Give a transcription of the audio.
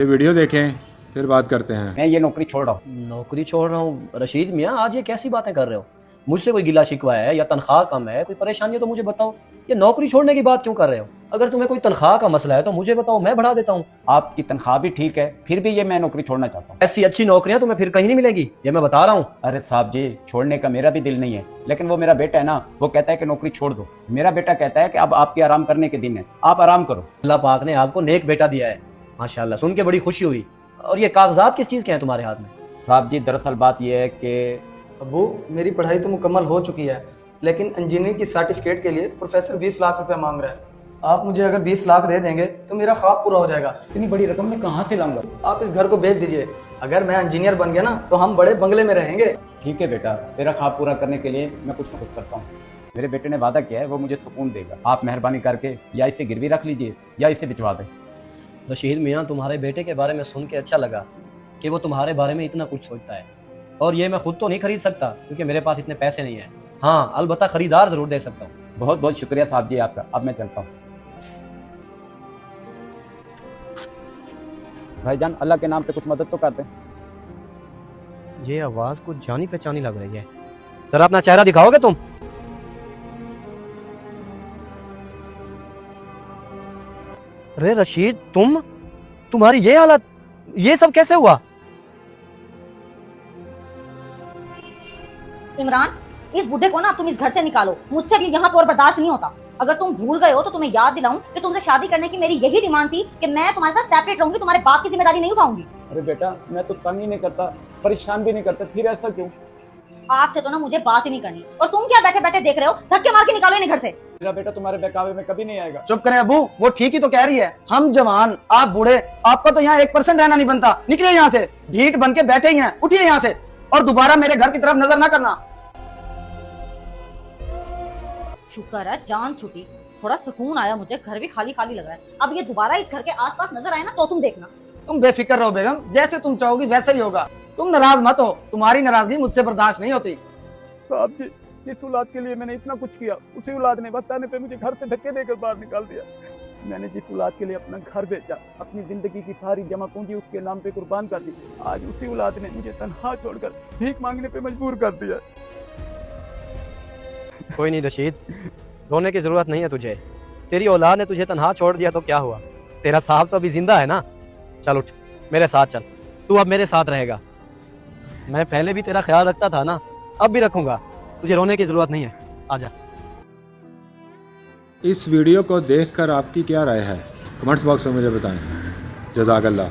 ये वीडियो देखें फिर बात करते हैं। मैं ये नौकरी छोड़ रहा हूँ। नौकरी छोड़ रहा हूँ? रशीद मियाँ, आज ये कैसी बातें कर रहे हो? मुझसे कोई गिला शिकवा है या तनख्वाह कम है, कोई परेशानी है तो मुझे बताओ। ये नौकरी छोड़ने की बात क्यों कर रहे हो? अगर तुम्हें कोई तनख्वाह का मसला है तो मुझे बताओ, मैं बढ़ा देता हूँ। आपकी तनख्वाह भी ठीक है, फिर भी ये मैं नौकरी छोड़ना चाहता हूँ। ऐसी अच्छी नौकरियां तुम्हें फिर कहीं नहीं मिलेगी, ये मैं बता रहा हूँ। अरे साहब जी, छोड़ने का मेरा भी दिल नहीं है, लेकिन वो मेरा बेटा है ना, वो कहता है कि नौकरी छोड़ दो। मेरा बेटा कहता है कि अब आपके आराम करने के दिन है, आप आराम करो। अल्लाह पाक ने आपको नेक बेटा दिया है, माशाल्लाह, सुन के बड़ी खुशी हुई। और ये कागजात किस चीज़ के हैं तुम्हारे हाथ में? साहब जी, दरअसल बात यह है कि अबू, मेरी पढ़ाई तो मुकम्मल हो चुकी है, लेकिन इंजीनियरिंग की सर्टिफिकेट के लिए प्रोफेसर 20 लाख रुपए मांग रहा है। आप मुझे अगर 20 लाख दे देंगे तो मेरा ख्वाब पूरा हो जाएगा। इतनी बड़ी रकम मैं कहाँ से लाऊंगा? आप इस घर को बेच दीजिए। अगर मैं इंजीनियर बन गया ना तो हम बड़े बंगले में रहेंगे। ठीक है बेटा, तेरा ख्वाब पूरा करने के लिए मैं कुछ ना कुछ करता हूँ। मेरे बेटे ने वादा किया है, वो मुझे सुकून देगा। आप मेहरबानी करके या इसे गिरवी रख लीजिए या इसे भिजवा दें। रशीद मियाँ, तुम्हारे बेटे के बारे में सुन के अच्छा लगा कि वो तुम्हारे बारे में इतना कुछ सोचता है। और ये मैं खुद तो नहीं खरीद सकता क्योंकि मेरे पास इतने पैसे नहीं है। हाँ, अलबत्ता खरीदार जरूर दे सकता हूँ। बहुत बहुत शुक्रिया साहब जी आपका। अब मैं चलता हूँ। भाईजान, अल्लाह के नाम पे कुछ मदद तो करते हैं। ये आवाज कुछ जानी पहचानी लग रही है। जरा अपना चेहरा दिखाओगे तुम? अरे रशीद, तुम्हारी ये हालत, ये सब कैसे हुआ? इमरान, इस बुढ़े को ना तुम इस घर से निकालो। मुझसे भी यहाँ पर और बर्दाश्त नहीं होता। अगर तुम भूल गए हो तो तुम्हें याद दिलाऊं कि तुमसे शादी करने की मेरी यही डिमांड थी कि मैं तुम्हारे साथ सेपरेट रहूंगी, तुम्हारे बाप की जिम्मेदारी नहीं उठाऊंगी। अरे बेटा, मैं तो तंग ही नहीं करता, परेशान भी नहीं करता, फिर ऐसा क्यों? आपसे तो ना मुझे बात ही नहीं करनी। और तुम क्या बैठे बैठे देख रहे हो? धक्के मार के निकालो इन्हें घर से। मेरा बेटा तुम्हारे बहकावे में कभी नहीं आएगा। चुप करें अबू, वो ठीक ही तो कह रही है। हम जवान, आप बूढ़े, आपका तो यहाँ 1% रहना नहीं बनता। निकले यहाँ से, ढीठ बन के बैठे ही हैं। उठिए यहाँ से और दोबारा मेरे घर की तरफ नजर ना करना। शुक्र है जान छुटी, थोड़ा सुकून आया मुझे। घर भी खाली खाली लग रहा है। अब ये दोबारा इस घर के आसपास नजर आए ना तो तुम देखना। तुम बेफिक्र रहो बेगम, जैसे तुम चाहोगी वैसे ही होगा। तुम नाराज मत हो, तुम्हारी नाराजगी मुझसे बर्दाश्त नहीं होती। साहब जी, जिस औलाद के लिए मैंने इतना कुछ किया, उसी औलाद ने बताने पे मुझे घर से धक्के देकर बाहर निकाल दिया। मैंने जिस औलाद के लिए अपना घर बेचा, अपनी जिंदगी की सारी जमा पूंजी उसके नाम पे कुर्बान कर दी, आज उसी औलाद ने मुझे तन्हा छोड़कर भीख मांगने पे मजबूर कर दिया। कोई नहीं रशीद, रोने की जरूरत नहीं है तुझे। तेरी औलाद ने तुझे तन्हा छोड़ दिया तो क्या हुआ? तेरा साहब तो अभी जिंदा है ना। चल उठ, मेरे साथ चल। तू अब मेरे साथ रहेगा। मैं पहले भी तेरा ख्याल रखता था ना, अब भी रखूंगा। तुझे रोने की जरूरत नहीं है, आजा। इस वीडियो को देखकर आपकी क्या राय है? कमेंट्स बॉक्स में मुझे बताएं। जज़ाकल्लाह।